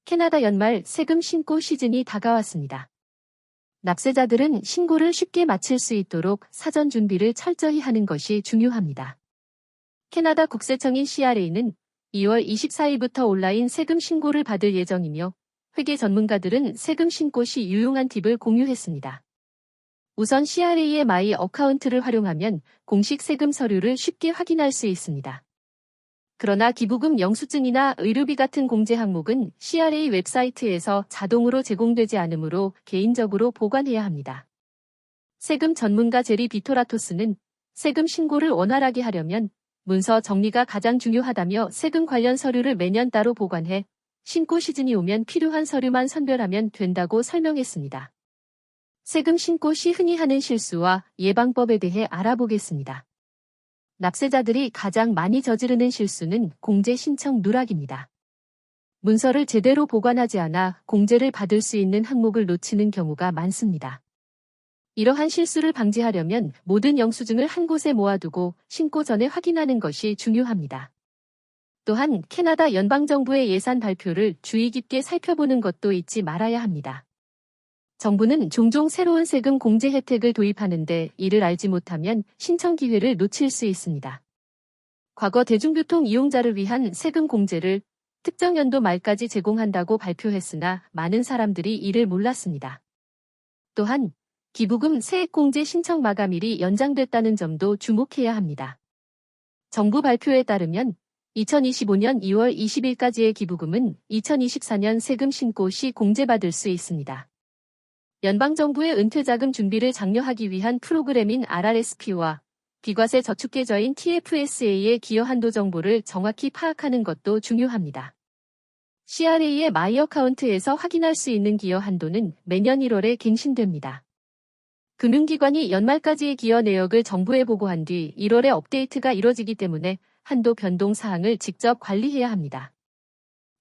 캐나다 연말 세금 신고 시즌이 다가왔습니다. 납세자들은 신고를 쉽게 마칠 수 있도록 사전 준비를 철저히 하는 것이 중요합니다. 캐나다 국세청인 CRA는 2월 24일부터 온라인 세금 신고를 받을 예정이며 회계 전문가들은 세금 신고 시 유용한 팁을 공유했습니다. 우선 CRA의 마이 어카운트를 활용하면 공식 세금 서류를 쉽게 확인할 수 있습니다. 그러나 기부금 영수증이나 의료비 같은 공제 항목은 CRA 웹사이트에서 자동으로 제공되지 않으므로 개인적으로 보관해야 합니다. 세금 전문가 제리 비토라토스는 세금 신고를 원활하게 하려면 문서 정리가 가장 중요하다며 세금 관련 서류를 매년 따로 보관해 신고 시즌이 오면 필요한 서류만 선별하면 된다고 설명했습니다. 세금 신고 시 흔히 하는 실수와 예방법에 대해 알아보겠습니다. 납세자들이 가장 많이 저지르는 실수는 공제 신청 누락입니다. 문서를 제대로 보관하지 않아 공제를 받을 수 있는 항목을 놓치는 경우가 많습니다. 이러한 실수를 방지하려면 모든 영수증을 한 곳에 모아두고 신고 전에 확인하는 것이 중요합니다. 또한 캐나다 연방정부의 예산 발표를 주의 깊게 살펴보는 것도 잊지 말아야 합니다. 정부는 종종 새로운 세금 공제 혜택을 도입하는데 이를 알지 못하면 신청 기회를 놓칠 수 있습니다. 과거 대중교통 이용자를 위한 세금 공제를 특정 연도 말까지 제공한다고 발표했으나 많은 사람들이 이를 몰랐습니다. 또한 기부금 세액공제 신청 마감일이 연장됐다는 점도 주목해야 합니다. 정부 발표에 따르면 2025년 2월 20일까지의 기부금은 2024년 세금 신고 시 공제받을 수 있습니다. 연방정부의 은퇴자금 준비를 장려하기 위한 프로그램인 RRSP와 비과세 저축계좌인 TFSA의 기여 한도 정보를 정확히 파악하는 것도 중요합니다. CRA의 마이 어카운트에서 확인할 수 있는 기여 한도는 매년 1월에 갱신됩니다. 금융기관이 연말까지의 기여 내역을 정부에 보고한 뒤 1월에 업데이트가 이뤄지기 때문에 한도 변동 사항을 직접 관리해야 합니다.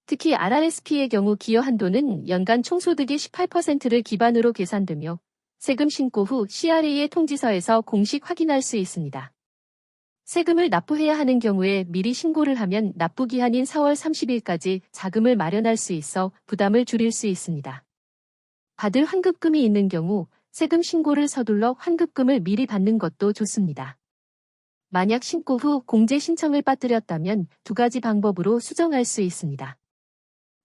특히 RRSP의 경우 기여 한도는 연간 총소득의 18%를 기반으로 계산되며 세금 신고 후 CRA의 통지서에서 공식 확인할 수 있습니다. 세금을 납부해야 하는 경우에 미리 신고를 하면 납부기한인 4월 30일까지 자금을 마련할 수 있어 부담을 줄일 수 있습니다. 받을 환급금이 있는 경우 세금 신고를 서둘러 환급금을 미리 받는 것도 좋습니다. 만약 신고 후 공제 신청을 빠뜨렸다면 두 가지 방법으로 수정할 수 있습니다.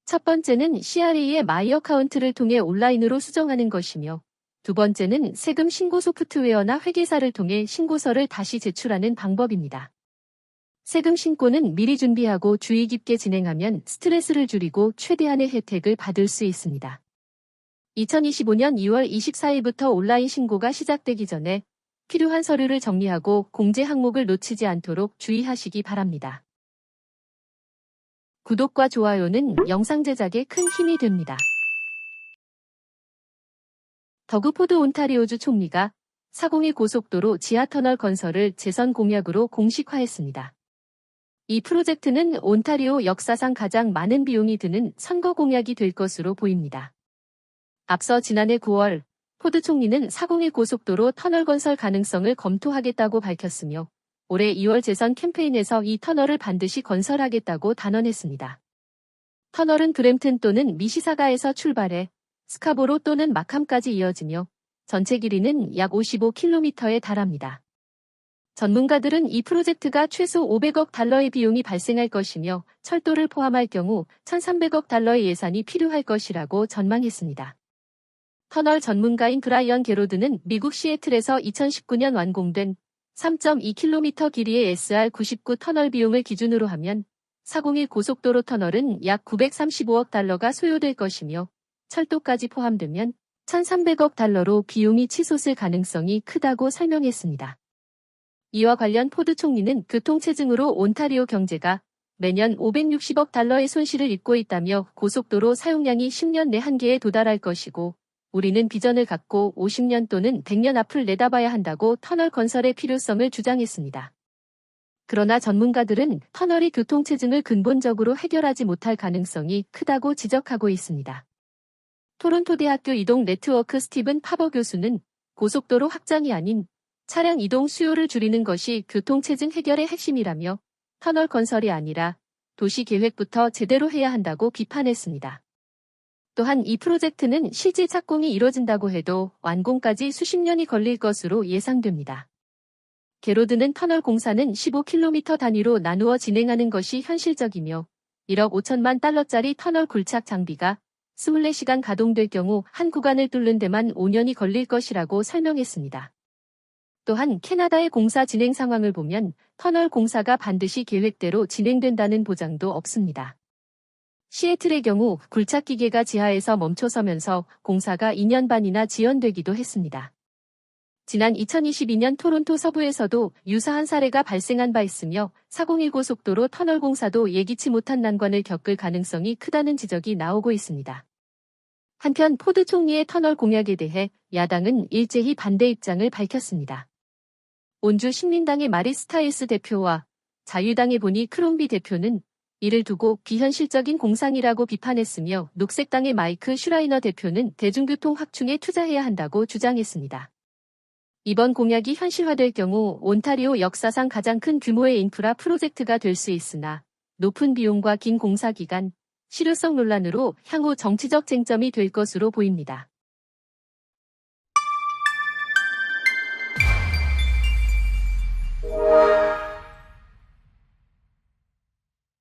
첫 번째는 CRA의 마이 어카운트를 통해 온라인으로 수정하는 것이며 두 번째는 세금 신고 소프트웨어나 회계사를 통해 신고서를 다시 제출하는 방법입니다. 세금 신고는 미리 준비하고 주의 깊게 진행하면 스트레스를 줄이고 최대한의 혜택을 받을 수 있습니다. 2025년 2월 24일부터 온라인 신고가 시작되기 전에 필요한 서류를 정리하고 공제 항목을 놓치지 않도록 주의하시기 바랍니다. 구독과 좋아요는 영상 제작에 큰 힘이 됩니다. 더그포드 온타리오주 총리가 401 고속도로 지하터널 건설을 재선 공약으로 공식화했습니다. 이 프로젝트는 온타리오 역사상 가장 많은 비용이 드는 선거 공약이 될 것으로 보입니다. 앞서 지난해 9월 포드 총리는 401 고속도로 터널 건설 가능성을 검토하겠다고 밝혔으며 올해 2월 재선 캠페인에서 이 터널을 반드시 건설하겠다고 단언했습니다. 터널은 브램튼 또는 미시사가에서 출발해 스카보로 또는 마캄까지 이어지며 전체 길이는 약 55km에 달합니다. 전문가들은 이 프로젝트가 최소 500억 달러의 비용이 발생할 것이며 철도를 포함할 경우 1,300억 달러의 예산이 필요할 것이라고 전망했습니다. 터널 전문가인 브라이언 게로드는 미국 시애틀에서 2019년 완공된 3.2km 길이의 SR-99 터널 비용을 기준으로 하면 401 고속도로 터널은 약 935억 달러가 소요될 것이며 철도까지 포함되면 1,300억 달러로 비용이 치솟을 가능성이 크다고 설명했습니다. 이와 관련 포드 총리는 교통체증으로 온타리오 경제가 매년 560억 달러의 손실을 입고 있다며 고속도로 사용량이 10년 내 한계에 도달할 것이고 우리는 비전을 갖고 50년 또는 100년 앞을 내다봐야 한다고 터널 건설의 필요성을 주장했습니다. 그러나 전문가들은 터널이 교통체증을 근본적으로 해결하지 못할 가능성이 크다고 지적하고 있습니다. 토론토 대학교 이동 네트워크 스티븐 파버 교수는 고속도로 확장이 아닌 차량 이동 수요를 줄이는 것이 교통체증 해결의 핵심이라며 터널 건설이 아니라 도시 계획부터 제대로 해야 한다고 비판했습니다. 또한 이 프로젝트는 실제 착공이 이뤄진다고 해도 완공까지 수십 년이 걸릴 것으로 예상됩니다. 개로드는 터널 공사는 15km 단위로 나누어 진행하는 것이 현실적이며 1억 5천만 달러짜리 터널 굴착 장비가 24시간 가동될 경우 한 구간을 뚫는 데만 5년이 걸릴 것이라고 설명했습니다. 또한 캐나다의 공사 진행 상황을 보면 터널 공사가 반드시 계획대로 진행된다는 보장도 없습니다. 시애틀의 경우 굴착 기계가 지하에서 멈춰서면서 공사가 2년 반이나 지연되기도 했습니다. 지난 2022년 토론토 서부에서도 유사한 사례가 발생한 바 있으며 401 고속도로 터널 공사도 예기치 못한 난관을 겪을 가능성이 크다는 지적이 나오고 있습니다. 한편 포드 총리의 터널 공약에 대해 야당은 일제히 반대 입장을 밝혔습니다. 온주 식민당의 마리 스타일스 대표와 자유당의 보니 크롬비 대표는 이를 두고 비현실적인 공상이라고 비판했으며 녹색당의 마이크 슈라이너 대표는 대중교통 확충에 투자해야 한다고 주장했습니다. 이번 공약이 현실화될 경우 온타리오 역사상 가장 큰 규모의 인프라 프로젝트가 될 수 있으나 높은 비용과 긴 공사 기간, 실효성 논란으로 향후 정치적 쟁점이 될 것으로 보입니다.